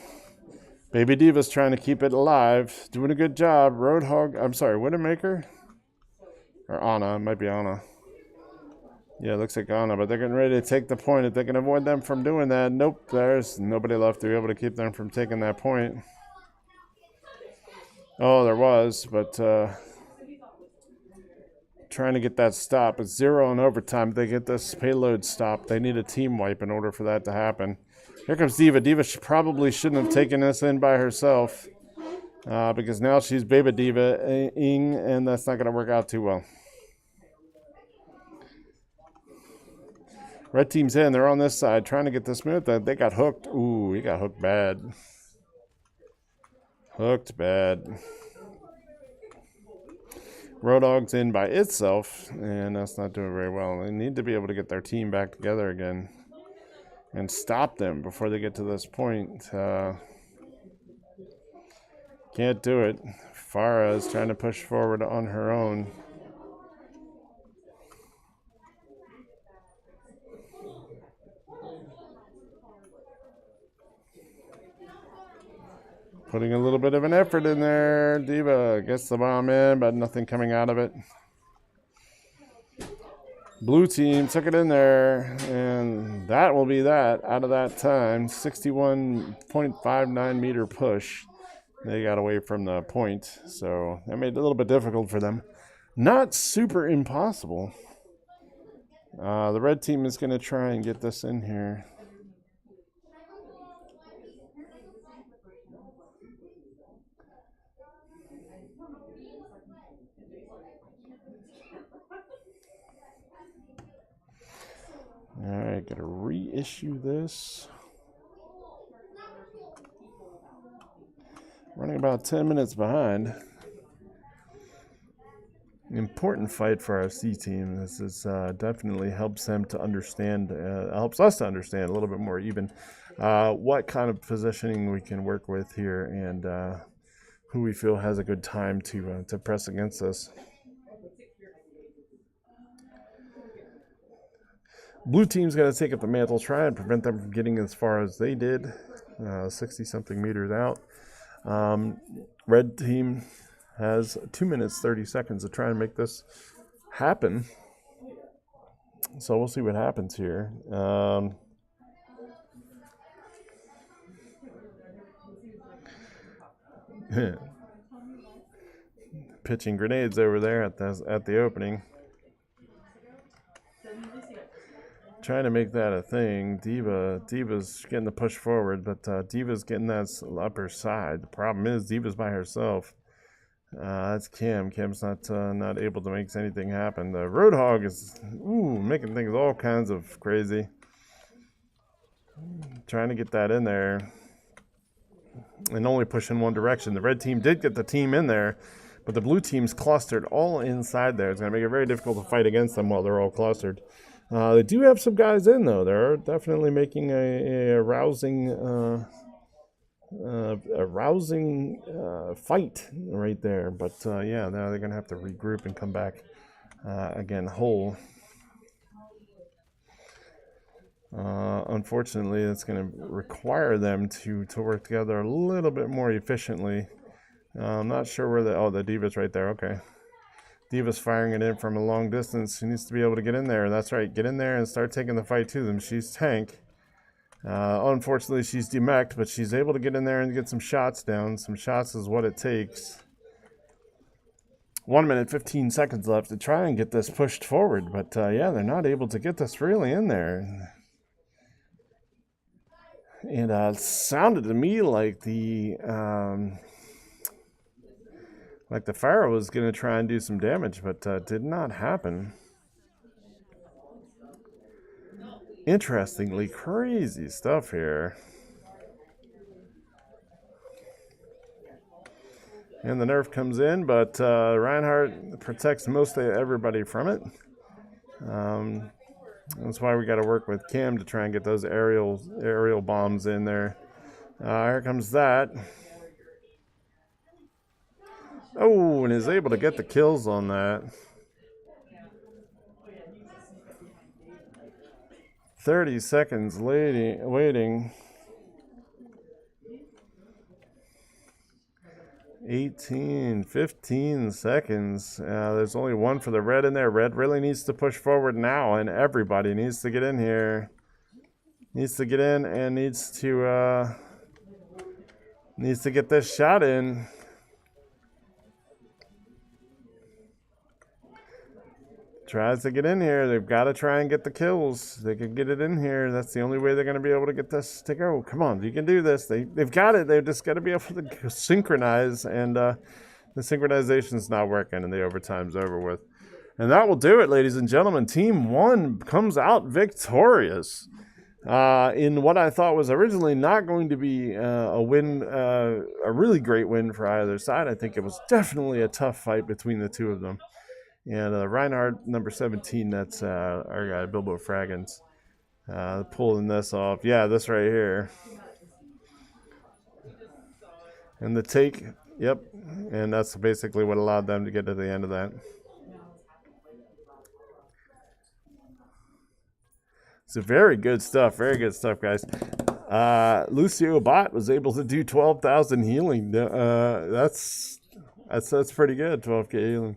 Baby Diva's trying to keep it alive. Doing a good job. Widowmaker? Or Anna. It might be Anna. Yeah, it looks like Anna, but they're getting ready to take the point. If they can avoid them from doing that, nope, there's nobody left to be able to keep them from taking that point. Oh, there was, but trying to get that stop. It's 0 in overtime. They get this payload stopped. They need a team wipe in order for that to happen. Here comes Diva. Diva probably shouldn't have taken this in by herself because now she's Baby Diva-ing, and that's not going to work out too well. Red team's in. They're on this side trying to get this move. They got hooked. Ooh, he got hooked bad. Hooked bad. Roadhog's in by itself, and that's not doing very well. They need to be able to get their team back together again and stop them before they get to this point. Can't do it. Farah is trying to push forward on her own. Putting a little bit of an effort in there. Diva gets the bomb in, but nothing coming out of it. Blue team took it in there, and that will be that out of that time. 61.59 meter push. They got away from the point, so that made it a little bit difficult for them. Not super impossible. The red team is going to try and get this in here. All right, got to reissue this. Running about 10 minutes behind. Important fight for our C team. This is definitely helps them to understand, helps us to understand a little bit more even what kind of positioning we can work with here and who we feel has a good time to press against us. Blue team's got to take up the mantle, try and prevent them from getting as far as they did, 60-something meters out. Red team has 2 minutes 30 seconds to try and make this happen. So we'll see what happens here. Pitching grenades over there at the opening. Trying to make that a thing. Diva's getting the push forward, but Diva's getting that upper side. The problem is Diva's by herself. That's Cam. Cam's not able to make anything happen. The Roadhog is making things all kinds of crazy. Trying to get that in there. And only pushing one direction. The red team did get the team in there, but the blue team's clustered all inside there. It's going to make it very difficult to fight against them while they're all clustered. They do have some guys in, though. They're definitely making a rousing fight right there. But, yeah, now they're going to have to regroup and come back again whole. Unfortunately, it's going to require them to work together a little bit more efficiently. I'm not sure where the Diva's right there. Okay. Diva's firing it in from a long distance. She needs to be able to get in there. That's right. Get in there and start taking the fight to them. She's tank. Unfortunately, she's demeched, but she's able to get in there and get some shots down. Some shots is what it takes. 1 minute, 15 seconds left to try and get this pushed forward. But, yeah, they're not able to get this really in there. And it sounded to me like the Pharaoh was going to try and do some damage, but did not happen. Interestingly, crazy stuff here. And the nerf comes in, but Reinhardt protects most of everybody from it. That's why we got to work with Cam to try and get those aerial bombs in there. Here comes that. Oh, and is able to get the kills on that. 30 seconds waiting. 15 seconds. There's only one for the red in there. Red really needs to push forward now, and everybody needs to get in here. Needs to get in and needs to get this shot in. Tries to get in here. They've got to try and get the kills. They can get it in here. That's the only way they're going to be able to get this to go. Come on, you can do this. They've got it. They've just got to be able to synchronize, and the synchronization's not working, and the overtime's over with. And that will do it, ladies and gentlemen. Team 1 comes out victorious in what I thought was originally not going to be a win, a really great win for either side. I think it was definitely a tough fight between the two of them. And Reinhardt, number 17, that's our guy, Bilbo Fraggins, pulling this off. Yeah, this right here. And the take, yep. And that's basically what allowed them to get to the end of that. So very good stuff, guys. Lucio Bot was able to do 12,000 healing. That's pretty good, 12k healing.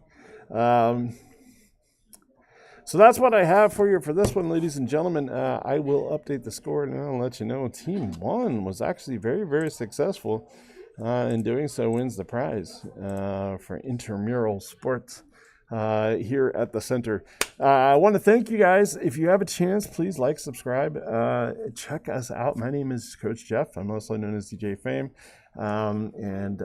So that's what I have for you for this one, ladies and gentlemen. I will update the score and I'll let you know. Team 1 was actually very, very successful. In doing so, wins the prize for intramural sports here at the center. I want to thank you guys. If you have a chance, please like, subscribe, check us out. My name is Coach Jeff. I'm also known as DJ Fame. And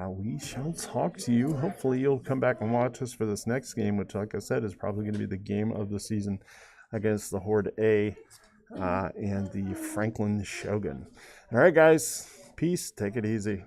we shall talk to you. Hopefully you'll come back and watch us for this next game, which, like I said, is probably going to be the game of the season against the Horde A and the Franklin Shogun. All right, guys. Peace. Take it easy.